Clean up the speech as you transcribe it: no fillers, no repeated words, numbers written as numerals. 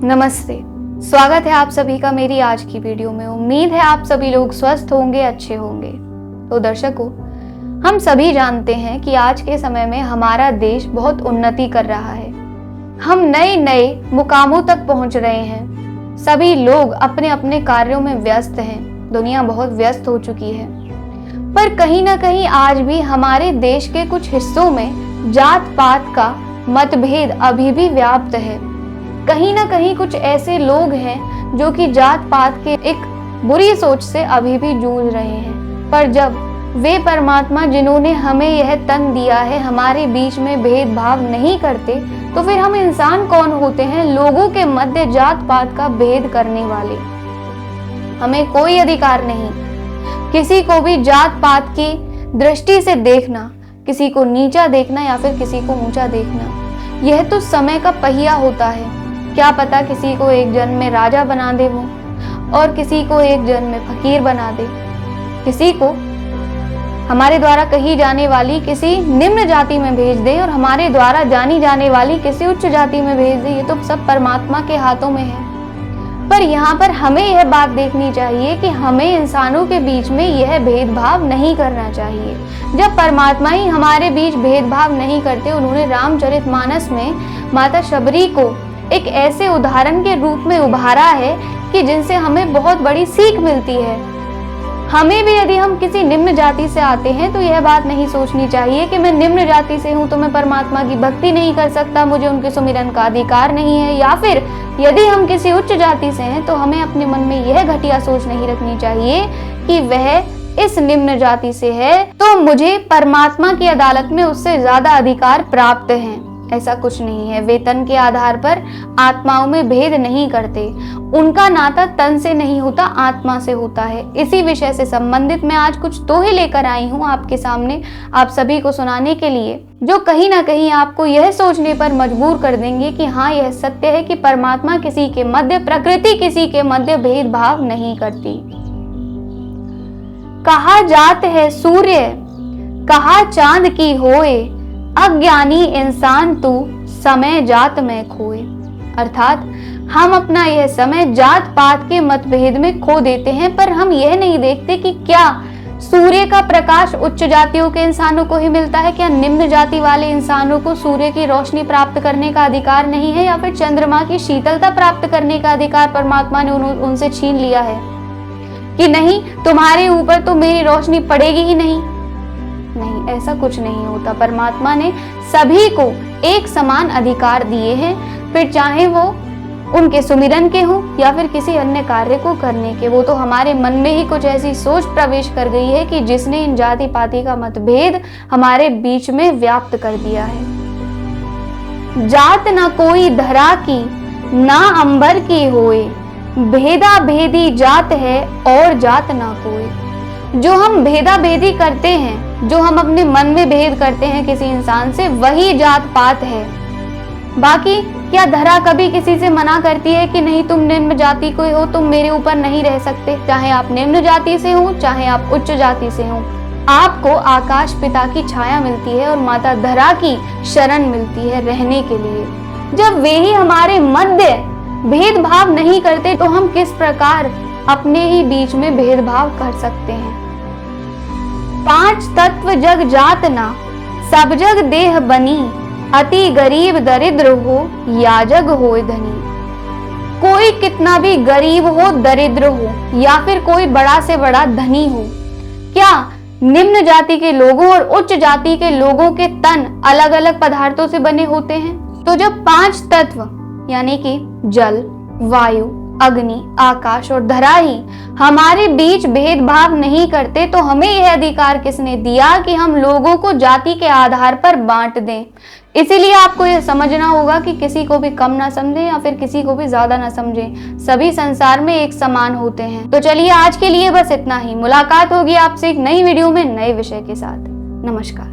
नमस्ते, स्वागत है आप सभी का मेरी आज की वीडियो में। उम्मीद है आप सभी लोग स्वस्थ होंगे, अच्छे होंगे। तो दर्शकों, हम सभी जानते हैं कि आज के समय में हमारा देश बहुत उन्नति कर रहा है। हम नए नए मुकामों तक पहुंच रहे हैं। सभी लोग अपने अपने कार्यों में व्यस्त हैं। दुनिया बहुत व्यस्त हो चुकी है, पर कहीं ना कहीं आज भी हमारे देश के कुछ हिस्सों में जात पात का मतभेद अभी भी व्याप्त है। कहीं ना कहीं कुछ ऐसे लोग हैं जो कि जात पात के एक बुरी सोच से अभी भी जूझ रहे हैं। पर जब वे परमात्मा जिन्होंने हमें यह तन दिया है हमारे बीच में भेदभाव नहीं करते, तो फिर हम इंसान कौन होते हैं लोगों के मध्य जात पात का भेद करने वाले। हमें कोई अधिकार नहीं किसी को भी जात पात की दृष्टि से देखना, किसी को नीचा देखना या फिर किसी को ऊंचा देखना। यह तो समय का पहिया होता है। क्या पता किसी को एक जन्म में राजा बना दे वो, और किसी को एक जन्म में फकीर बना दे, किसी को हमारे द्वारा कही जाने वाली किसी निम्न जाति में भेज दे और हमारे द्वारा जानी जाने वाली किसी उच्च जाति में भेज दे। ये तो सब परमात्मा के हाथों में है। पर यहाँ पर हमें यह बात देखनी चाहिए कि हमें इंसानों के बीच में यह भेदभाव नहीं करना चाहिए। जब परमात्मा ही हमारे बीच भेदभाव नहीं करते, उन्होंने रामचरितमानस में माता शबरी को एक ऐसे उदाहरण के रूप में उभारा है कि जिनसे हमें बहुत बड़ी सीख मिलती है। हमें भी यदि हम किसी निम्न जाति से आते हैं तो यह बात नहीं सोचनी चाहिए कि मैं निम्न जाति से हूं तो मैं परमात्मा की भक्ति नहीं कर सकता, मुझे उनके सुमिरन का अधिकार नहीं है। या फिर यदि हम किसी उच्च जाति से हैं तो हमें अपने मन में यह घटिया सोच नहीं रखनी चाहिए कि वह इस निम्न जाति से है तो मुझे परमात्मा की अदालत में उससे ज्यादा अधिकार प्राप्त हैं। ऐसा कुछ नहीं है। वे तन के आधार पर आत्माओं में भेद नहीं करते। उनका नाता तन से नहीं होता, आत्मा से होता है। इसी विषय से संबंधित मैं आज कुछ दोहे लेकर आई हूँ आपके सामने, आप सभी को सुनाने के लिए, जो कहीं ना कहीं आपको यह सोचने पर मजबूर कर देंगे कि हाँ, यह सत्य है कि परमात्मा किसी के मध्य, प्रकृति किसी के मध्य भेदभाव नहीं करती। कहा जात है सूर्य, कहा चांद की होए, अज्ञानी इंसान तू समय जात में खोए। अर्थात हम अपना यह समय जात पात के मतभेद में खो देते हैं, पर हम यह नहीं देखते कि क्या सूर्य का प्रकाश उच्च जातियों के इंसानों को ही मिलता है, क्या निम्न जाति वाले इंसानों को सूर्य की रोशनी प्राप्त करने का अधिकार नहीं है, या फिर चंद्रमा की शीतलता प्राप्त करने का अधिकार परमात्मा ने उनसे छीन लिया है कि नहीं, तुम्हारे ऊपर तो मेरी रोशनी पड़ेगी ही नहीं। नहीं, ऐसा कुछ नहीं होता। परमात्मा ने सभी को एक समान अधिकार दिए हैं, फिर चाहे वो उनके सुमिरन के हों या फिर किसी अन्य कार्य को करने के। वो तो हमारे मन में ही कुछ ऐसी सोच प्रवेश कर गई है कि जिसने इन जाति पाति का मतभेद हमारे बीच में व्याप्त कर दिया है। जात ना कोई धरा की, ना अंबर की होए, भेदा भेदी जात है और जात ना कोई। जो हम भेदा भेदी करते हैं, जो हम अपने मन में भेद करते हैं किसी इंसान से, वही जात पात है। बाकी क्या धरा कभी किसी से मना करती है कि नहीं, तुम निम्न जाति को हो, तुम मेरे ऊपर नहीं रह सकते। चाहे आप निम्न जाति से हो, चाहे आप उच्च जाति से हो, आपको आकाश पिता की छाया मिलती है और माता धरा की शरण मिलती है रहने के लिए। जब वे ही हमारे मध्य भेदभाव नहीं करते तो हम किस प्रकार अपने ही बीच में भेदभाव कर सकते हैं। पांच तत्व जग जात ना, सब जग देह बनी, अति गरीब दरिद्र हो, या जग होए धनी। कोई कितना भी गरीब हो, दरिद्र हो, या फिर कोई बड़ा से बड़ा धनी हो, क्या निम्न जाति के लोगों और उच्च जाति के लोगों के तन अलग अलग पदार्थों से बने होते हैं? तो जब पांच तत्व यानी कि जल, वायु, अग्नि, आकाश और धरा ही हमारे बीच भेदभाव नहीं करते, तो हमें यह अधिकार किसने दिया कि हम लोगों को जाति के आधार पर बांट दें। इसीलिए आपको यह समझना होगा कि किसी को भी कम ना समझें या फिर किसी को भी ज्यादा ना समझें। सभी संसार में एक समान होते हैं। तो चलिए, आज के लिए बस इतना ही। मुलाकात होगी आपसे एक नई वीडियो में नए विषय के साथ। नमस्कार।